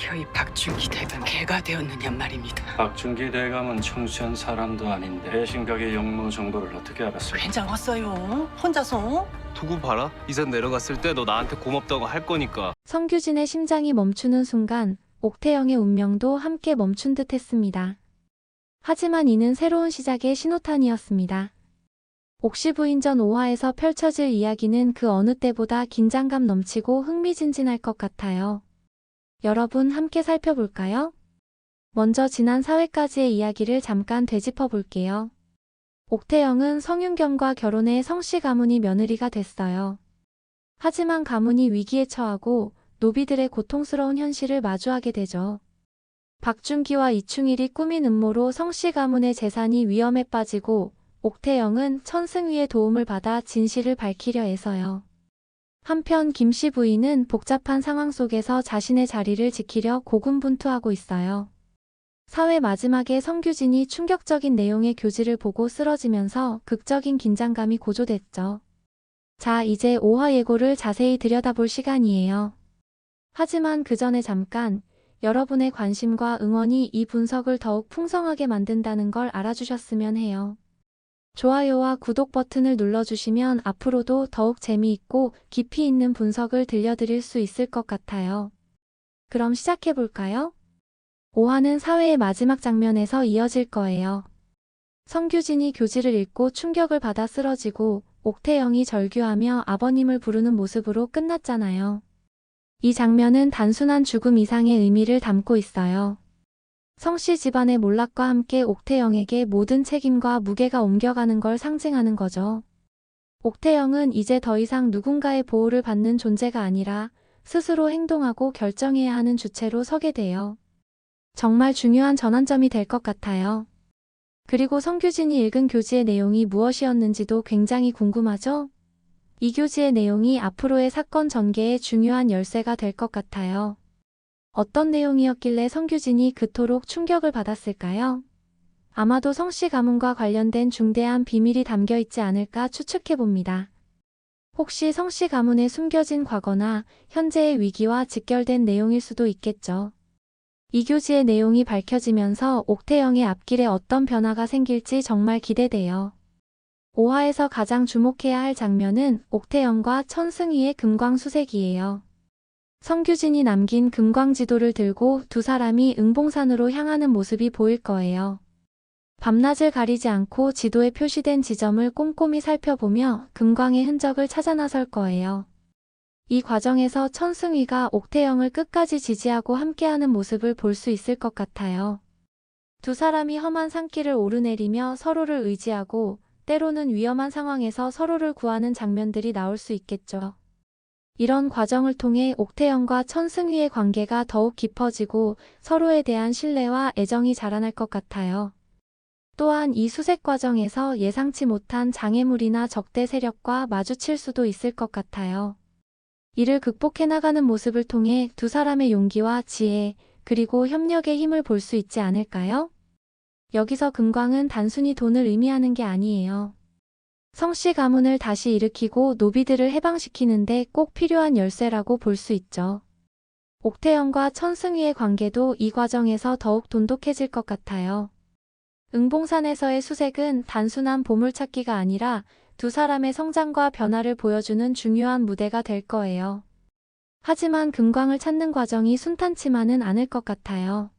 저희 박준기 대감 개가 되었느냐 말입니다. 박준기 대감은 청소한 사람도 아닌데 배신각의 영모 정보를 어떻게 알았어요? 괜장 왔어요? 혼자서? 두고 봐라. 이산 내려갔을 때 너 나한테 고맙다고 할 거니까. 성규진의 심장이 멈추는 순간 옥태영의 운명도 함께 멈춘 듯 했습니다. 하지만 이는 새로운 시작의 신호탄이었습니다. 옥시 부인전 5화에서 펼쳐질 이야기는 그 어느 때보다 긴장감 넘치고 흥미진진할 것 같아요. 여러분 함께 살펴볼까요? 먼저 지난 4회까지의 이야기를 잠깐 되짚어 볼게요. 옥태영은 성윤경과 결혼해 성씨 가문이 며느리가 됐어요. 하지만 가문이 위기에 처하고 노비들의 고통스러운 현실을 마주하게 되죠. 박준기와 이충일이 꾸민 음모로 성씨 가문의 재산이 위험에 빠지고 옥태영은 천승위의 도움을 받아 진실을 밝히려 해서요. 한편 김씨 부인은 복잡한 상황 속에서 자신의 자리를 지키려 고군분투하고 있어요. 4회 마지막에 성규진이 충격적인 내용의 교지를 보고 쓰러지면서 극적인 긴장감이 고조됐죠. 자, 이제 5화 예고를 자세히 들여다볼 시간이에요. 하지만 그 전에 잠깐 여러분의 관심과 응원이 이 분석을 더욱 풍성하게 만든다는 걸 알아주셨으면 해요. 좋아요와 구독 버튼을 눌러주시면 앞으로도 더욱 재미있고 깊이 있는 분석을 들려드릴 수 있을 것 같아요. 그럼 시작해볼까요? 5화는 4회의 마지막 장면에서 이어질 거예요. 성규진이 교지를 읽고 충격을 받아 쓰러지고 옥태영이 절규하며 아버님을 부르는 모습으로 끝났잖아요. 이 장면은 단순한 죽음 이상의 의미를 담고 있어요. 성씨 집안의 몰락과 함께 옥태영에게 모든 책임과 무게가 옮겨가는 걸 상징하는 거죠. 옥태영은 이제 더 이상 누군가의 보호를 받는 존재가 아니라 스스로 행동하고 결정해야 하는 주체로 서게 돼요. 정말 중요한 전환점이 될 것 같아요. 그리고 성규진이 읽은 교지의 내용이 무엇이었는지도 굉장히 궁금하죠? 이 교지의 내용이 앞으로의 사건 전개에 중요한 열쇠가 될 것 같아요. 어떤 내용이었길래 성규진이 그토록 충격을 받았을까요? 아마도 성씨 가문과 관련된 중대한 비밀이 담겨 있지 않을까 추측해봅니다. 혹시 성씨 가문에 숨겨진 과거나 현재의 위기와 직결된 내용일 수도 있겠죠. 이 교지의 내용이 밝혀지면서 옥태영의 앞길에 어떤 변화가 생길지 정말 기대돼요. 5화에서 가장 주목해야 할 장면은 옥태영과 천승위의 금광수색이에요. 성규진이 남긴 금광지도를 들고 두 사람이 응봉산으로 향하는 모습이 보일 거예요. 밤낮을 가리지 않고 지도에 표시된 지점을 꼼꼼히 살펴보며 금광의 흔적을 찾아 나설 거예요. 이 과정에서 천승위가 옥태영을 끝까지 지지하고 함께하는 모습을 볼 수 있을 것 같아요. 두 사람이 험한 산길을 오르내리며 서로를 의지하고 때로는 위험한 상황에서 서로를 구하는 장면들이 나올 수 있겠죠. 이런 과정을 통해 옥태영과 천승위의 관계가 더욱 깊어지고 서로에 대한 신뢰와 애정이 자라날 것 같아요. 또한 이 수색 과정에서 예상치 못한 장애물이나 적대 세력과 마주칠 수도 있을 것 같아요. 이를 극복해 나가는 모습을 통해 두 사람의 용기와 지혜, 그리고 협력의 힘을 볼 수 있지 않을까요? 여기서 금광은 단순히 돈을 의미하는 게 아니에요. 성씨 가문을 다시 일으키고 노비들을 해방시키는데 꼭 필요한 열쇠라고 볼 수 있죠. 옥태영과 천승위의 관계도 이 과정에서 더욱 돈독해질 것 같아요. 응봉산에서의 수색은 단순한 보물찾기가 아니라 두 사람의 성장과 변화를 보여주는 중요한 무대가 될 거예요. 하지만 금광을 찾는 과정이 순탄치만은 않을 것 같아요.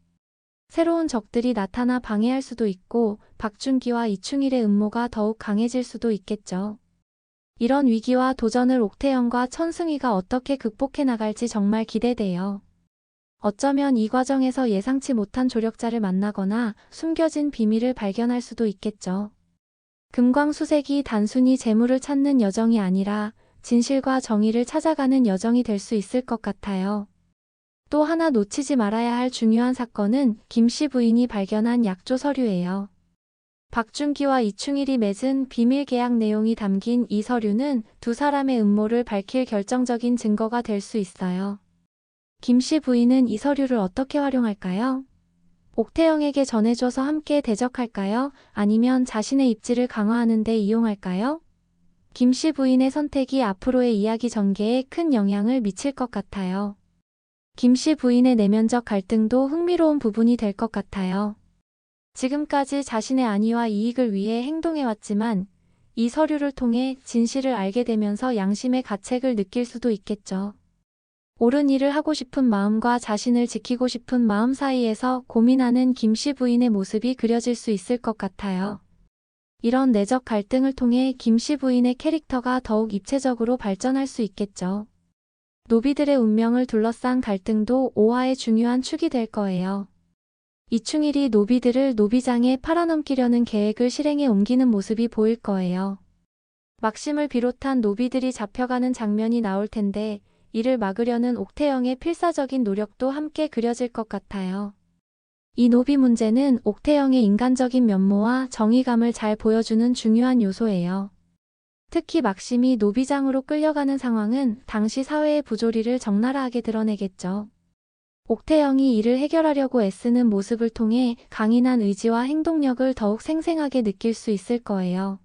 새로운 적들이 나타나 방해할 수도 있고 박준기와 이충일의 음모가 더욱 강해질 수도 있겠죠. 이런 위기와 도전을 옥태영과 천승위가 어떻게 극복해 나갈지 정말 기대돼요. 어쩌면 이 과정에서 예상치 못한 조력자를 만나거나 숨겨진 비밀을 발견할 수도 있겠죠. 금광수색이 단순히 재물을 찾는 여정이 아니라 진실과 정의를 찾아가는 여정이 될 수 있을 것 같아요. 또 하나 놓치지 말아야 할 중요한 사건은 김씨 부인이 발견한 약조 서류예요. 박준기와 이충일이 맺은 비밀 계약 내용이 담긴 이 서류는 두 사람의 음모를 밝힐 결정적인 증거가 될 수 있어요. 김씨 부인은 이 서류를 어떻게 활용할까요? 옥태영에게 전해줘서 함께 대적할까요? 아니면 자신의 입지를 강화하는 데 이용할까요? 김씨 부인의 선택이 앞으로의 이야기 전개에 큰 영향을 미칠 것 같아요. 김씨 부인의 내면적 갈등도 흥미로운 부분이 될 것 같아요. 지금까지 자신의 안위와 이익을 위해 행동해왔지만 이 서류를 통해 진실을 알게 되면서 양심의 가책을 느낄 수도 있겠죠. 옳은 일을 하고 싶은 마음과 자신을 지키고 싶은 마음 사이에서 고민하는 김씨 부인의 모습이 그려질 수 있을 것 같아요. 이런 내적 갈등을 통해 김씨 부인의 캐릭터가 더욱 입체적으로 발전할 수 있겠죠. 노비들의 운명을 둘러싼 갈등도 오화의 중요한 축이 될 거예요. 이충일이 노비들을 노비장에 팔아넘기려는 계획을 실행에 옮기는 모습이 보일 거예요. 막심을 비롯한 노비들이 잡혀가는 장면이 나올 텐데 이를 막으려는 옥태영의 필사적인 노력도 함께 그려질 것 같아요. 이 노비 문제는 옥태영의 인간적인 면모와 정의감을 잘 보여주는 중요한 요소예요. 특히 막심이 노비장으로 끌려가는 상황은 당시 사회의 부조리를 적나라하게 드러내겠죠. 옥태영이 이를 해결하려고 애쓰는 모습을 통해 강인한 의지와 행동력을 더욱 생생하게 느낄 수 있을 거예요.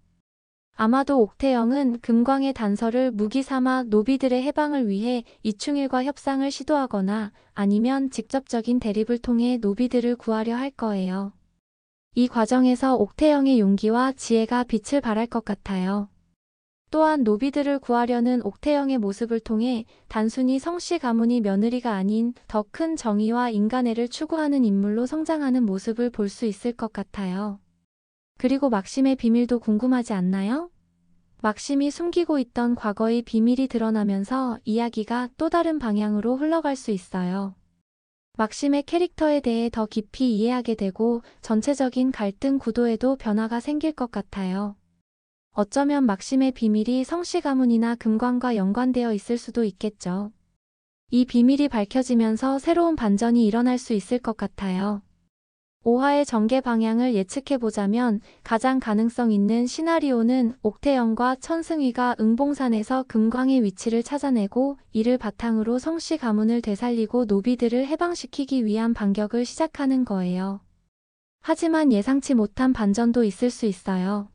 아마도 옥태영은 금광의 단서를 무기 삼아 노비들의 해방을 위해 이충일과 협상을 시도하거나 아니면 직접적인 대립을 통해 노비들을 구하려 할 거예요. 이 과정에서 옥태영의 용기와 지혜가 빛을 발할 것 같아요. 또한 노비들을 구하려는 옥태영의 모습을 통해 단순히 성씨 가문이 며느리가 아닌 더 큰 정의와 인간애를 추구하는 인물로 성장하는 모습을 볼 수 있을 것 같아요. 그리고 막심의 비밀도 궁금하지 않나요? 막심이 숨기고 있던 과거의 비밀이 드러나면서 이야기가 또 다른 방향으로 흘러갈 수 있어요. 막심의 캐릭터에 대해 더 깊이 이해하게 되고 전체적인 갈등 구도에도 변화가 생길 것 같아요. 어쩌면 막심의 비밀이 성씨 가문이나 금광과 연관되어 있을 수도 있겠죠. 이 비밀이 밝혀지면서 새로운 반전이 일어날 수 있을 것 같아요. 5화의 전개 방향을 예측해보자면 가장 가능성 있는 시나리오는 옥태영과 천승위가 응봉산에서 금광의 위치를 찾아내고 이를 바탕으로 성씨 가문을 되살리고 노비들을 해방시키기 위한 반격을 시작하는 거예요. 하지만 예상치 못한 반전도 있을 수 있어요.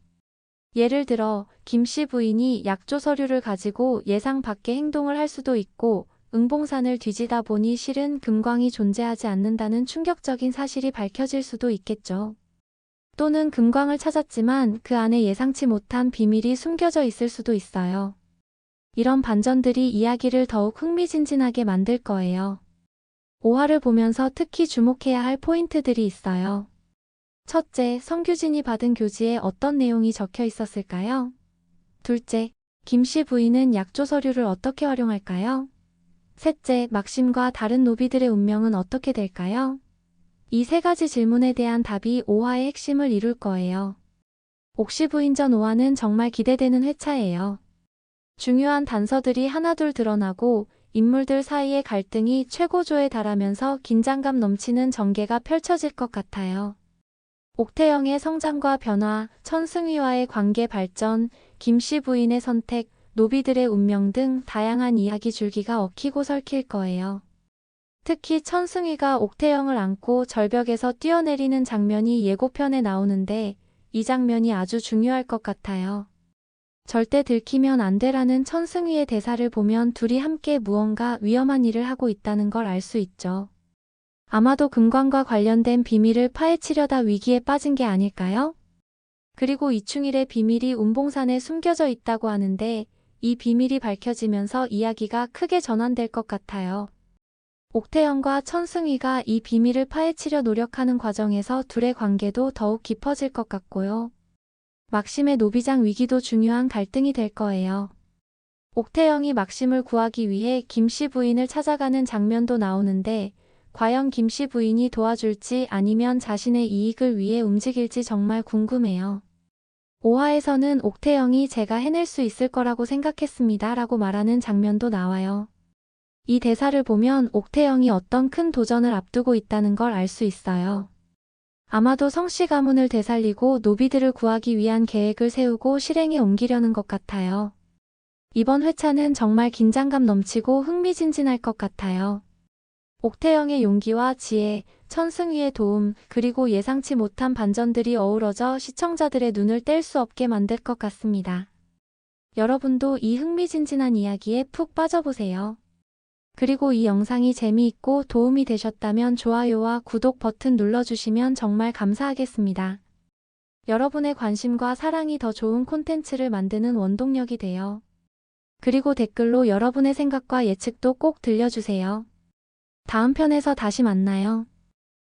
예를 들어 김씨 부인이 약조 서류를 가지고 예상 밖의 행동을 할 수도 있고 응봉산을 뒤지다 보니 실은 금광이 존재하지 않는다는 충격적인 사실이 밝혀질 수도 있겠죠. 또는 금광을 찾았지만 그 안에 예상치 못한 비밀이 숨겨져 있을 수도 있어요. 이런 반전들이 이야기를 더욱 흥미진진하게 만들 거예요. 5화를 보면서 특히 주목해야 할 포인트들이 있어요. 첫째, 성규진이 받은 교지에 어떤 내용이 적혀 있었을까요? 둘째, 김씨 부인은 약조 서류를 어떻게 활용할까요? 셋째, 막심과 다른 노비들의 운명은 어떻게 될까요? 이 세 가지 질문에 대한 답이 5화의 핵심을 이룰 거예요. 옥시부인전 5화는 정말 기대되는 회차예요. 중요한 단서들이 하나둘 드러나고 인물들 사이의 갈등이 최고조에 달하면서 긴장감 넘치는 전개가 펼쳐질 것 같아요. 옥태영의 성장과 변화, 천승위와의 관계 발전, 김씨 부인의 선택, 노비들의 운명 등 다양한 이야기 줄기가 얽히고 설킬 거예요. 특히 천승위가 옥태영을 안고 절벽에서 뛰어내리는 장면이 예고편에 나오는데 이 장면이 아주 중요할 것 같아요. 절대 들키면 안 돼라는 천승위의 대사를 보면 둘이 함께 무언가 위험한 일을 하고 있다는 걸 알 수 있죠. 아마도 금광과 관련된 비밀을 파헤치려다 위기에 빠진 게 아닐까요? 그리고 이충일의 비밀이 운봉산에 숨겨져 있다고 하는데 이 비밀이 밝혀지면서 이야기가 크게 전환될 것 같아요. 옥태영과 천승위가 이 비밀을 파헤치려 노력하는 과정에서 둘의 관계도 더욱 깊어질 것 같고요. 막심의 노비장 위기도 중요한 갈등이 될 거예요. 옥태영이 막심을 구하기 위해 김씨 부인을 찾아가는 장면도 나오는데 과연 김씨 부인이 도와줄지 아니면 자신의 이익을 위해 움직일지 정말 궁금해요. 5화에서는 옥태영이 제가 해낼 수 있을 거라고 생각했습니다 라고 말하는 장면도 나와요. 이 대사를 보면 옥태영이 어떤 큰 도전을 앞두고 있다는 걸 알 수 있어요. 아마도 성씨 가문을 되살리고 노비들을 구하기 위한 계획을 세우고 실행에 옮기려는 것 같아요. 이번 회차는 정말 긴장감 넘치고 흥미진진할 것 같아요. 옥태영의 용기와 지혜, 천승위의 도움, 그리고 예상치 못한 반전들이 어우러져 시청자들의 눈을 뗄 수 없게 만들 것 같습니다. 여러분도 이 흥미진진한 이야기에 푹 빠져보세요. 그리고 이 영상이 재미있고 도움이 되셨다면 좋아요와 구독 버튼 눌러주시면 정말 감사하겠습니다. 여러분의 관심과 사랑이 더 좋은 콘텐츠를 만드는 원동력이 돼요. 그리고 댓글로 여러분의 생각과 예측도 꼭 들려주세요. 다음 편에서 다시 만나요.